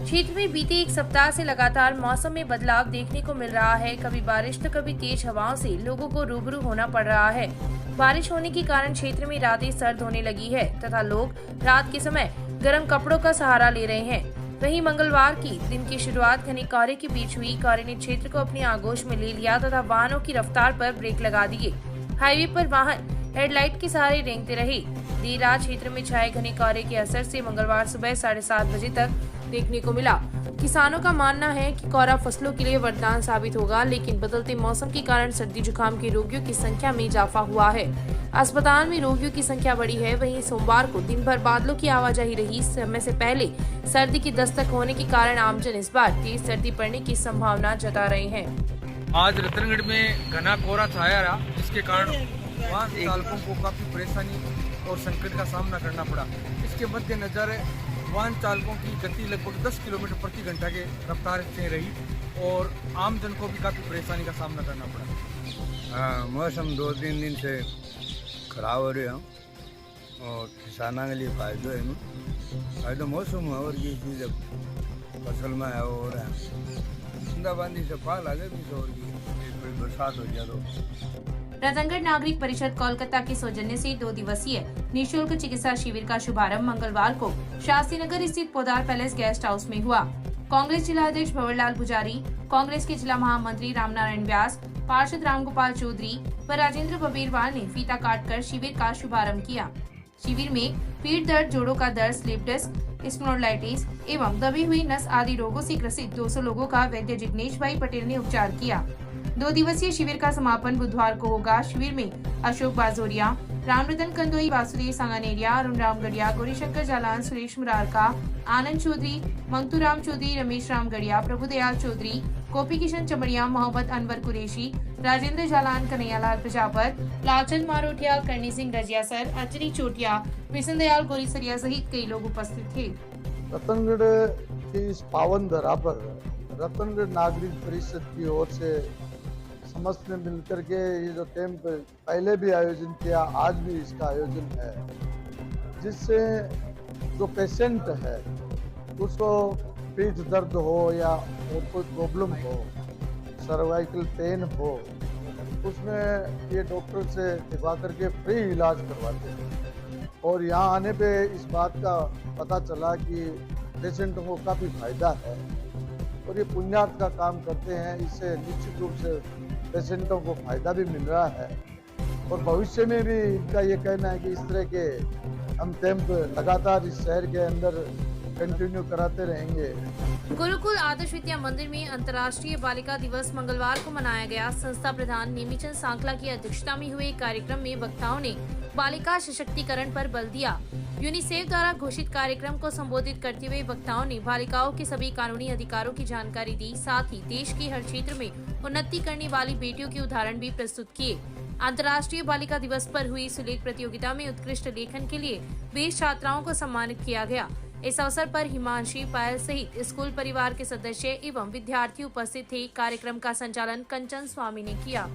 क्षेत्र में बीते एक सप्ताह से लगातार मौसम में बदलाव देखने को मिल रहा है। कभी बारिश तो कभी तेज हवाओं से लोगों को रूबरू होना पड़ रहा है। बारिश होने के कारण क्षेत्र में रातें सर्द होने लगी है तथा लोग रात के समय गर्म कपड़ों का सहारा ले रहे हैं। वहीं मंगलवार की दिन की शुरुआत घने कोहरे के बीच हुई। कोहरे ने क्षेत्र को अपनी आगोश में ले लिया तथा वाहनों की रफ्तार पर ब्रेक लगा दिए। हाईवे पर वाहन हेडलाइट के सहारे रेंगते रहे। देर रात क्षेत्र में छाए घने कोहरे के असर से मंगलवार सुबह 7:30 बजे तक देखने को मिला। किसानों का मानना है कि कोहरा फसलों के लिए वरदान साबित होगा, लेकिन बदलते मौसम के कारण सर्दी जुकाम के रोगियों की संख्या में इजाफा हुआ है। अस्पताल में रोगियों की संख्या बढ़ी है। वहीं सोमवार को दिन भर बादलों की आवाजाही रही। समय से पहले सर्दी की दस्तक होने के कारण आमजन इस बार तेज सर्दी पड़ने की संभावना जता रहे हैं। आज रतनगढ़ में घना कोहरा छाया रहा, जिसके कारण वाहन चालकों को काफी परेशानी और संकट का सामना करना पड़ा। इसके मद्देनजर वाहन चालकों की गति लगभग 10 किलोमीटर प्रति घंटा के रफ्तार से रही और आम जन को भी काफ़ी परेशानी का सामना करना पड़ा। हाँ, मौसम 2-3 दिन से खराब हो रहे हैं और किसानों के लिए फायदा है ना। फायदा मौसम है और ये चीज़ फसल में है हो रहा है। बूंदाबांदी से फाल आगे भी और कोई बरसात हो जाए तो। रतनगढ़ नागरिक परिषद कोलकाता के सौजन्य से 2 दिवसीय निःशुल्क चिकित्सा शिविर का शुभारंभ मंगलवार को शास्त्री नगर स्थित पोदार पैलेस गेस्ट हाउस में हुआ। कांग्रेस जिला अध्यक्ष भंवरलाल पुजारी, कांग्रेस के जिला महामंत्री रामनारायण व्यास, पार्षद रामगोपाल चौधरी व राजेंद्र बबीरवाल ने फीता काटकर शिविर का शुभारंभ किया। शिविर में पीठ दर्द, जोड़ों का दर्द, स्लिप डिस्क, स्पोंडिलाइटिस एवं दबी हुई नस आदि रोगों से ग्रसित 200 लोगों का वैद्य जिग्नेश भाई पटेल ने उपचार किया। 2 दिवसीय शिविर का समापन बुधवार को होगा। शिविर में अशोक बाजोरिया, रामरतन कंदोई, वासुदेव सांगानेरिया, अरुण रामगढ़िया, गौरीशंकर जालान, सुरेश मुरारका, आनंद चौधरी, मंगतूराम चौधरी, रमेश रामगढ़िया, प्रभुदयाल चौधरी, गोपी किशन चमड़िया, मोहम्मद अनवर कुरैशी, राजेंद्र जालान, कन्हैयालाल प्रजापत, लालचंद मारोटिया, करणी सिंह रजियासर, अंजनी चोटिया, विशन दयाल गोरीसरिया सहित कई लोग उपस्थित थे। रतनगढ़ की इस पावन धरा पर रतनगढ़ नागरिक परिषद की ओर से समस्त ने मिलकर के ये जो कैंप पहले भी आयोजन किया, आज भी इसका आयोजन है, जिससे जो पेशेंट है उसको पीठ दर्द हो या और कोई प्रॉब्लम हो, सर्वाइकल पेन हो, उसमें ये डॉक्टर से दिखवा करके फ्री इलाज करवाते हैं। और यहाँ आने पे इस बात का पता चला कि पेशेंटों को काफ़ी फायदा है और ये पुण्यार्थ का काम करते हैं। इससे निश्चित रूप से पेशेंटों को फायदा भी मिल रहा है और भविष्य में भी इनका ये कहना है कि इस तरह के हम कैंप लगातार इस शहर के अंदर कंटिन्यू कराते रहेंगे। गुरुकुल आदर्श विद्या मंदिर में अंतर्राष्ट्रीय बालिका दिवस मंगलवार को मनाया गया। संस्था प्रधान नेमीचंद सांकला की अध्यक्षता में हुए कार्यक्रम में वक्ताओं ने बालिका सशक्तिकरण पर बल दिया। यूनिसेफ द्वारा घोषित कार्यक्रम को संबोधित करते हुए वक्ताओं ने बालिकाओं के सभी कानूनी अधिकारों की जानकारी दी। साथ ही देश के हर क्षेत्र में उन्नति करने वाली बेटियों के उदाहरण भी प्रस्तुत किए। अंतर्राष्ट्रीय बालिका दिवस पर हुई सुलेख प्रतियोगिता में उत्कृष्ट लेखन के लिए 20 छात्राओं को सम्मानित किया गया। इस अवसर पर हिमांशी, पायल सहित स्कूल परिवार के सदस्य एवं विद्यार्थी उपस्थित थे। कार्यक्रम का संचालन कंचन स्वामी ने किया।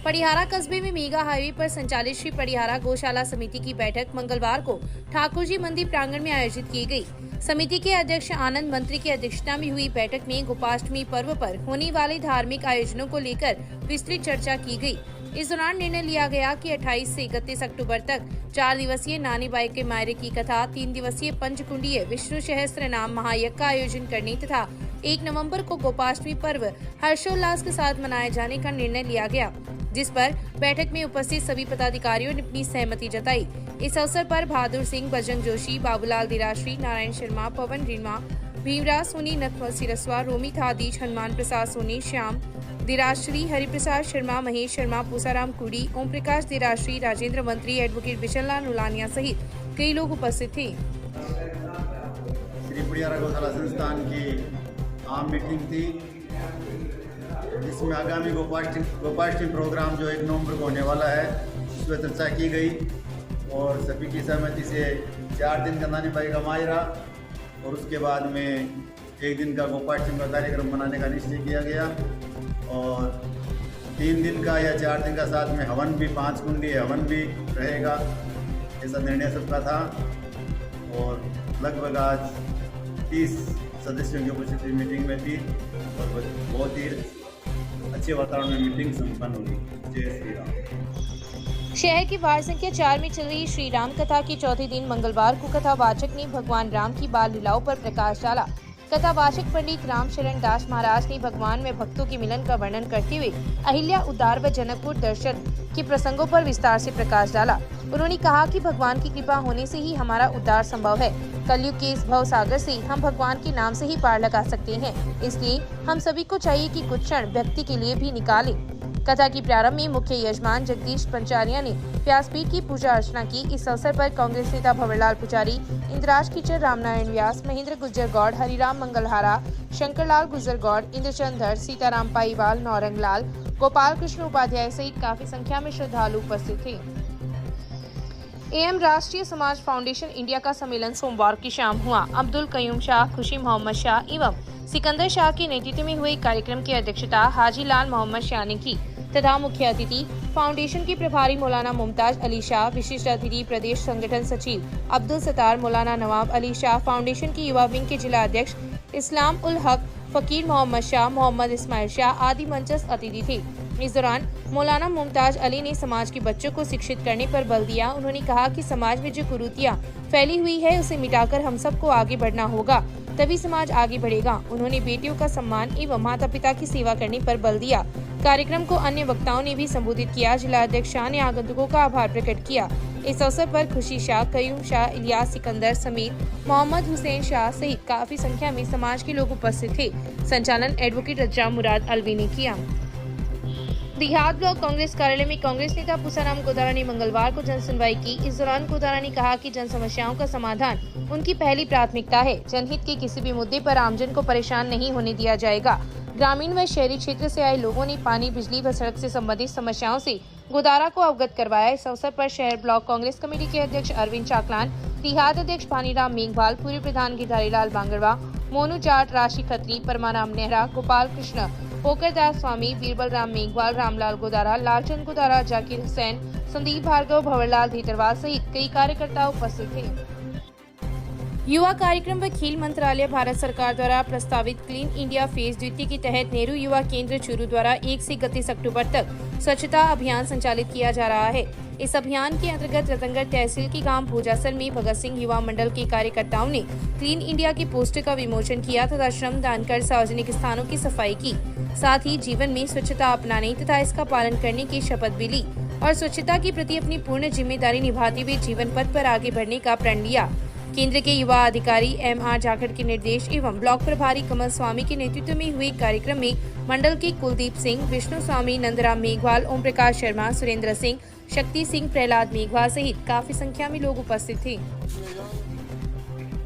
पड़िहारा कस्बे में मेगा हाईवे पर संचालित श्री पड़िहारा गौशाला समिति की बैठक मंगलवार को ठाकुर जी मंदिर प्रांगण में आयोजित की गई। समिति के अध्यक्ष आनंद मंत्री की अध्यक्षता में हुई बैठक में गोपाष्टमी पर्व पर होने वाले धार्मिक आयोजनों को लेकर विस्तृत चर्चा की गई। इस दौरान निर्णय लिया गया कि 28 से 31 अक्टूबर तक 4 दिवसीय नानी बाई के मायरे की कथा, 3 दिवसीय पंचकुंडीय विष्णु सहस्त्र नाम महायज्ञ का आयोजन करने तथा 1 नवंबर को गोपाष्टमी पर्व हर्षोल्लास के साथ मनाए जाने का निर्णय लिया गया, जिस पर बैठक में उपस्थित सभी पदाधिकारियों ने अपनी सहमति जताई। इस अवसर पर बहादुर सिंह, बजरंग जोशी, बाबूलाल दिराश्री, नारायण शर्मा, पवन रीमा, भीमराज सोनी, नथमल सिरस्वा, रोमी थादीज, हनुमान प्रसाद सोनी, श्याम दिराश्री, हरिप्रसाद शर्मा, महेश शर्मा, पूसाराम कुड़ी, ओम प्रकाश दिराश्री, राजेंद्र मंत्री, एडवोकेट बिशनलाल नुलानिया सहित कई लोग उपस्थित थे। श्री पड़िहारा गौशाला संस्थान की आम मीटिंग थी, जिसमें आगामी गोपाष्टमी प्रोग्राम जो 1 नवंबर को होने वाला है, उस पर चर्चा की गई और सभी की सहमति से 4 दिन का नानी बाई का मायरा और उसके बाद में 1 दिन का गोपाष्टमी का कार्यक्रम मनाने का निश्चय किया गया और 3 दिन का या 4 दिन का साथ में हवन भी, 5 कुंडी हवन भी रहेगा, ऐसा निर्णय सबका था। और लगभग आज 30 सदस्यों की उपस्थिति मीटिंग में थी और बहुत ही अच्छे वातावरण में मीटिंग संपन्न हुई। जय श्री राम। शहर की वार्ड संख्या 4 में चल रही श्री राम कथा के चौथे दिन मंगलवार को कथावाचक ने भगवान राम की बाल लीलाओं पर प्रकाश डाला। कथावाचक पंडित रामशरण दास महाराज ने भगवान में भक्तों के मिलन का वर्णन करते हुए अहिल्या उद्धार व जनकपुर दर्शन के प्रसंगों पर विस्तार से प्रकाश डाला। उन्होंने कहा कि भगवान की कृपा होने से ही हमारा उद्धार संभव है। कलयुग के इस भव सागर से हम भगवान के नाम से ही पार लगा सकते हैं, इसलिए हम सभी को चाहिए कि कुछ क्षण व्यक्ति के लिए भी निकालें। कथा की प्रारंभ में मुख्य यजमान जगदीश पंचारिया ने व्यासपीठ की पूजा अर्चना की। इस अवसर पर कांग्रेस नेता भंवरलाल पुजारी, इंद्राज कीचर, रामनारायण व्यास, महेंद्र गुज्जर गौड़, हरिराम मंगलहारा, शंकरलाल गुज्जर गौड़, इंद्रचंद धर, सीताराम पाईवाल, नौरंग लाल, गोपाल कृष्ण उपाध्याय सहित काफी संख्या में श्रद्धालु उपस्थित थे। एम राष्ट्रीय समाज फाउंडेशन इंडिया का सम्मेलन सोमवार की शाम हुआ। अब्दुल कयूम शाह, खुशी मोहम्मद शाह एवं सिकंदर शाह के नेतृत्व में हुए कार्यक्रम की अध्यक्षता हाजी लाल मोहम्मद शाह ने की तथा मुख्य अतिथि फाउंडेशन के प्रभारी मौलाना मुमताज अली शाह, विशिष्ट अतिथि प्रदेश संगठन सचिव अब्दुल सत्तार, मौलाना नवाब अली शाह, फाउंडेशन की युवा विंग के जिला अध्यक्ष इस्लाम उल हक, फकीर मोहम्मद शाह, मोहम्मद इस्माइल शाह आदि मंचस्थ अतिथि थे। इस दौरान मौलाना मुमताज अली ने समाज के बच्चों को शिक्षित करने पर बल दिया। उन्होंने कहा कि समाज में जो कुरीतियां फैली हुई है उसे मिटाकर हम सबको आगे बढ़ना होगा, तभी समाज आगे बढ़ेगा। उन्होंने बेटियों का सम्मान एवं माता पिता की सेवा करने पर बल दिया। कार्यक्रम को अन्य वक्ताओं ने भी संबोधित किया। जिला अध्यक्ष शाह ने आगंतुकों का आभार प्रकट किया। इस अवसर पर खुशी शाह, कयूम शाह, इलियास सिकंदर समेत मोहम्मद हुसैन शाह सहित काफी संख्या में समाज के लोग उपस्थित थे। संचालन एडवोकेट रज्जाम मुराद अलवी ने किया। देहात ब्लॉक कांग्रेस कार्यालय में कांग्रेस नेता पूसाराम गोदारा ने मंगलवार को जन सुनवाई की। इस दौरान गोदारा ने कहा कि जन समस्याओं का समाधान उनकी पहली प्राथमिकता है। जनहित के किसी भी मुद्दे पर आमजन को परेशान नहीं होने दिया जाएगा। ग्रामीण व शहरी क्षेत्र से आए लोगों ने पानी, बिजली व सड़क से संबंधित समस्याओं से गोदारा को अवगत करवाया। इस अवसर पर शहर ब्लॉक कांग्रेस कमेटी के अध्यक्ष अरविंद चाकलान, देहात अध्यक्ष भानीराम मेघवाल, पूर्व प्रधान गिरधारी लाल बांगरवा, मोनू जाट, राशि खत्री, परमाराम नेहरा, गोपाल कृष्ण, पोकरदास स्वामी, बीरबल राम मेघवाल, रामलाल गोदारा, लालचंद गोदारा, जाकिर हुसैन, संदीप भार्गव, भंवरलाल धीतरवाल सहित कई कार्यकर्ता उपस्थित थे। युवा कार्यक्रम व खेल मंत्रालय भारत सरकार द्वारा प्रस्तावित क्लीन इंडिया फेज द्वितीय के तहत नेहरू युवा केंद्र चूरू द्वारा 1 से 31 अक्टूबर तक स्वच्छता अभियान संचालित किया जा रहा है। इस अभियान के अंतर्गत रतनगढ़ तहसील के गांव भोजासर में भगत सिंह युवा मंडल के कार्यकर्ताओं ने क्लीन इंडिया के पोस्टर का विमोचन किया तथा श्रम दान कर सार्वजनिक स्थानों की सफाई की। साथ ही जीवन में स्वच्छता अपनाने तथा इसका पालन करने की शपथ भी ली और स्वच्छता के प्रति अपनी पूर्ण जिम्मेदारी निभाते हुए जीवन पथ पर आगे बढ़ने का प्रण लिया। केंद्र के युवा अधिकारी M.R. जाखड़ के निर्देश एवं ब्लॉक प्रभारी कमल स्वामी के नेतृत्व में हुए कार्यक्रम में मंडल के कुलदीप सिंह, विष्णु स्वामी, नंदराम मेघवाल, ओम प्रकाश शर्मा, सुरेंद्र सिंह, शक्ति सिंह, प्रहलाद मेघवाल सहित काफी संख्या में लोग उपस्थित थे।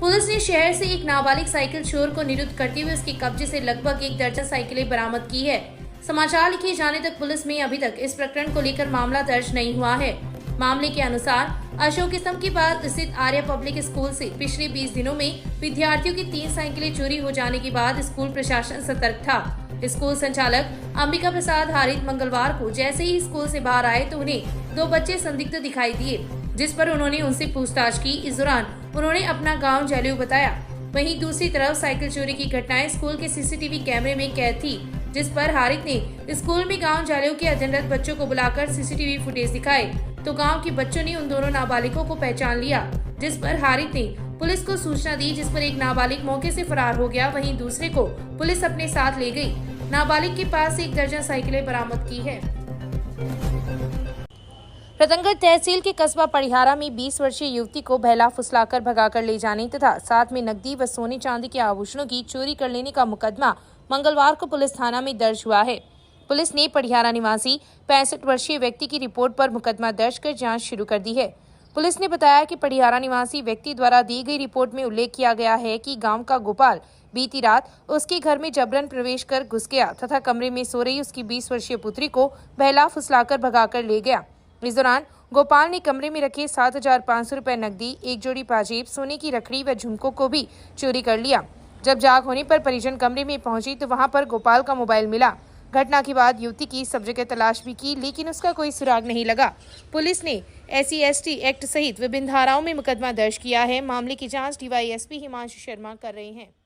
पुलिस ने शहर से एक नाबालिग साइकिल चोर को निरुद्ध करते हुए उसके कब्जे से लगभग 1 दर्जन साइकिलें बरामद की है। समाचार लिखे जाने तक पुलिस में अभी तक इस प्रकरण को लेकर मामला दर्ज नहीं हुआ है। मामले के अनुसार अशोक स्तंभ के पास स्थित आर्य पब्लिक स्कूल से पिछले 20 दिनों में विद्यार्थियों की 3 साइकिलें चोरी हो जाने के बाद स्कूल प्रशासन सतर्क था। स्कूल संचालक अंबिका प्रसाद हारित मंगलवार को जैसे ही स्कूल से बाहर आए तो उन्हें 2 बच्चे संदिग्ध दिखाई दिए, जिस पर उन्होंने उनसे पूछताछ की। इस दौरान उन्होंने अपना गाँव जैलू बताया। वहीं दूसरी तरफ साइकिल चोरी की घटनाएं स्कूल के सीसीटीवी कैमरे में कैद थी, जिस पर हारित ने स्कूल में गाँव जैलू के अध्ययनरत बच्चों को बुलाकर सीसीटीवी फुटेज दिखाए तो गांव के बच्चों ने उन दोनों नाबालिगों को पहचान लिया, जिस पर हारित ने पुलिस को सूचना दी, जिस पर एक नाबालिग मौके से फरार हो गया। वहीं दूसरे को पुलिस अपने साथ ले गई। नाबालिग के पास 1 दर्जन साइकिलें बरामद की है। रतनगढ़ तहसील के कस्बा पड़िहारा में 20 वर्षीय युवती को बहला फुसलाकर भगाकर ले जाने तथा साथ में नकदी व सोने चांदी के आभूषणों की चोरी कर लेने का मुकदमा मंगलवार को पुलिस थाना में दर्ज हुआ है। पुलिस ने पड़िहारा निवासी 65 वर्षीय व्यक्ति की रिपोर्ट पर मुकदमा दर्ज कर जांच शुरू कर दी है। पुलिस ने बताया कि पड़िहारा निवासी व्यक्ति द्वारा दी गई रिपोर्ट में उल्लेख किया गया है कि गांव का गोपाल बीती रात उसके घर में जबरन प्रवेश कर घुस गया तथा कमरे में सो रही उसकी 20 वर्षीय पुत्री को बहला फुसलाकर भगाकर ले गया। इस दौरान गोपाल ने कमरे में रखे 7,500 रुपए नकदी, 1 जोड़ी पाजेब, सोने की रखड़ी व झुमकों को भी चोरी कर लिया। जब जाग होने पर परिजन कमरे में पहुंची तो वहां पर गोपाल का मोबाइल मिला। घटना के बाद युवती की सब जगह तलाश भी की, लेकिन उसका कोई सुराग नहीं लगा। पुलिस ने SC/ST एक्ट सहित विभिन्न धाराओं में मुकदमा दर्ज किया है। मामले की जांच DYSP हिमांशु शर्मा कर रहे हैं।